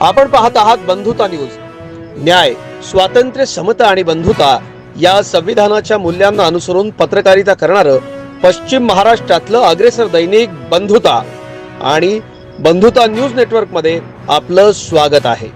आपण पाहत आहात बंधुता न्यूज। न्याय, स्वातंत्र्य, समता आणि बंधुता या संविधानाच्या मूल्यांना अनुसरून पत्रकारिता करणारं पश्चिम महाराष्ट्रातलं अग्रेसर दैनिक बंधुता आणि बंधुता न्यूज नेटवर्क मध्ये आपलं स्वागत आहे।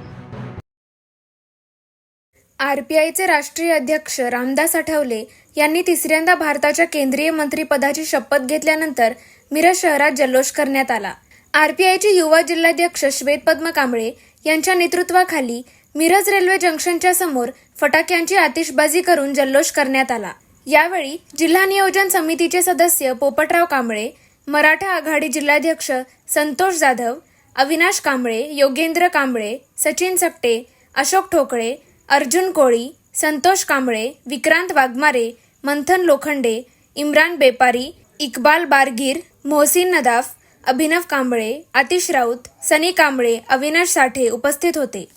आरपीआयचे राष्ट्रीय अध्यक्ष रामदास आठवले यांनी तिसऱ्यांदा भारताच्या केंद्रीय मंत्रिपदाची शपथ घेतल्यानंतर मिरज शहरात जल्लोष करण्यात आला। आरपीआयचे युवा जिल्हाध्यक्ष श्वेतपद्म कांबळे यांच्या नेतृत्वाखाली मिरज रेल्वे जंक्शनच्या समोर फटाक्यांची आतिषबाजी करून जल्लोष करण्यात आला। यावेळी जिल्हा नियोजन समितीचे सदस्य पोपटराव कांबळे, मराठा आघाडी जिल्हाध्यक्ष संतोष जाधव, अविनाश कांबळे, योगेंद्र कांबळे, सचिन सकटे, अशोक ठोकळे, अर्जुन कोळी, संतोष कांबळे, विक्रांत वाघमारे, मंथन लोखंडे, इम्रान बेपारी, इक्बाल बारगीर, मोहसिन नदाफ, अभिनव कांबळे, आतिश राऊत, सनी कांबळे, अविनाश साठे उपस्थित होते।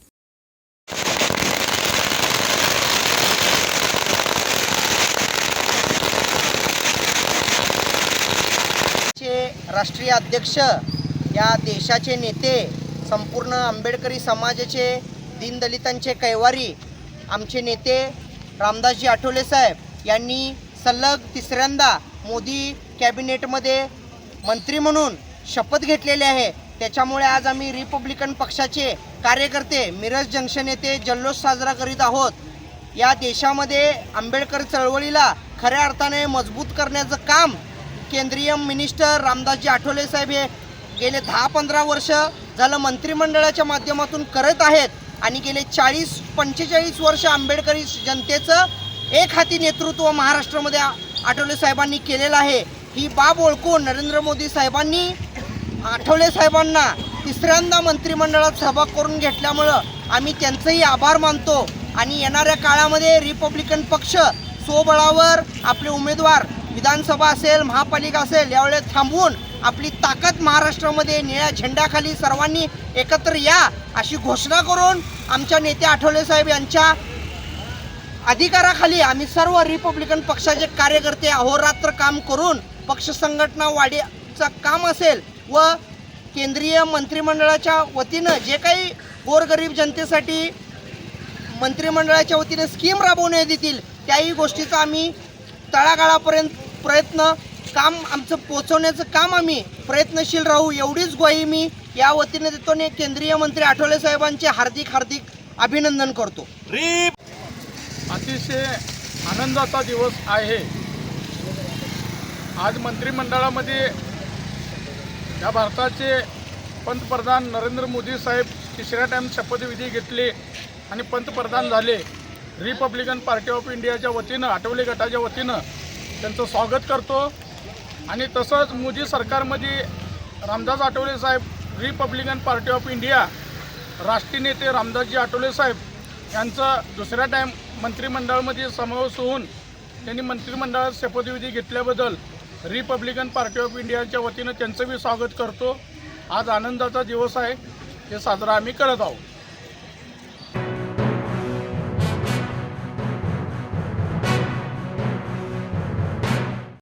राष्ट्रीय अध्यक्ष, या देशाचे नेते, संपूर्ण आंबेडकरी समाजाचे, दीनदलितांचे कैवारी आमचे नेते रामदासजी आठवले साहेब यांनी सलग तिसऱ्यांदा मोदी कॅबिनेटमध्ये मंत्री म्हणून शपथ घेतलेली आहे। त्याच्यामुळे आज आम्ही रिपब्लिकन पक्षाचे कार्यकर्ते मिरज जंक्शन येथे जल्लोष साजरा करीत आहोत। या देशामध्ये आंबेडकर चळवळीला खऱ्या अर्थाने मजबूत करण्याचं काम केंद्रीय मिनिस्टर रामदासजी आठवले साहेब हे गेले 10-15 वर्ष झालं मंत्रिमंडळाच्या माध्यमातून करत आहेत आणि गेले 40-45 वर्ष आंबेडकरी जनतेचं एक हाती नेतृत्व महाराष्ट्रामध्ये आठवले साहेबांनी केलेलं आहे। ही बाब ओळखून नरेंद्र मोदी साहेबांनी आठवले साहेबांना तिसऱ्यांदा मंत्रिमंडळात सहभाग करून घेतल्यामुळं आम्ही त्यांचंही आभार मानतो आणि येणाऱ्या काळामध्ये रिपब्लिकन पक्ष स्वबळावर आपले उमेदवार विधानसभा असेल, महापालिका असेल, यावेळेस थांबवून आपली ताकद महाराष्ट्रामध्ये निळ्या झेंड्याखाली सर्वांनी एकत्र या अशी घोषणा करून आमच्या नेते आठवले साहेब यांच्या अधिकाराखाली आम्ही सर्व रिपब्लिकन पक्षाचे कार्यकर्ते अहोरात्र काम करून पक्ष संघटना वाढीचं काम असेल व केंद्रीय मंत्रिमंडळाच्या वतीनं जे काही गोरगरीब जनतेसाठी मंत्रिमंडळाच्या वतीने स्कीम राबवण्यात येतील त्याही गोष्टीचा आम्ही तळागाळापर्यंत काम आमचं पोहोचवण्याचं काम आम्ही प्रयत्नशील राहू, एवढीच ग्वाही मी या वतीने देतो आणि केंद्रीय मंत्री आठवले साहेबांचे हार्दिक अभिनंदन करतो। अतिशय आनंदाचा दिवस आहे। आज मंत्रिमंडळामध्ये या भारताचे पंतप्रधान नरेंद्र मोदी साहेब तिसऱ्या टाइम शपथविधी घेतले आणि पंतप्रधान झाले। रिपब्लिकन पार्टी ऑफ इंडियाच्या वतीनं, आठवले गटाच्या वतीनं त्यांचं स्वागत करतो आणि तसंच मोदी सरकारमध्ये रामदास आठवले साहेब, रिपब्लिकन पार्टी ऑफ इंडिया राष्ट्रीय नेते रामदासजी आठवले साहेब यांचा दुसऱ्या टाइम मंत्रिमंडळामध्ये समावेश होऊन त्यांनी मंत्रिमंडळात शपथविधी घेतल्याबद्दल रिपब्लिकन पार्टी ऑफ इंडियाच्या वतीनं त्यांचं मी स्वागत करतो। आज आनंदाचा दिवस आहे, हे साजरा आम्ही करत आहोत।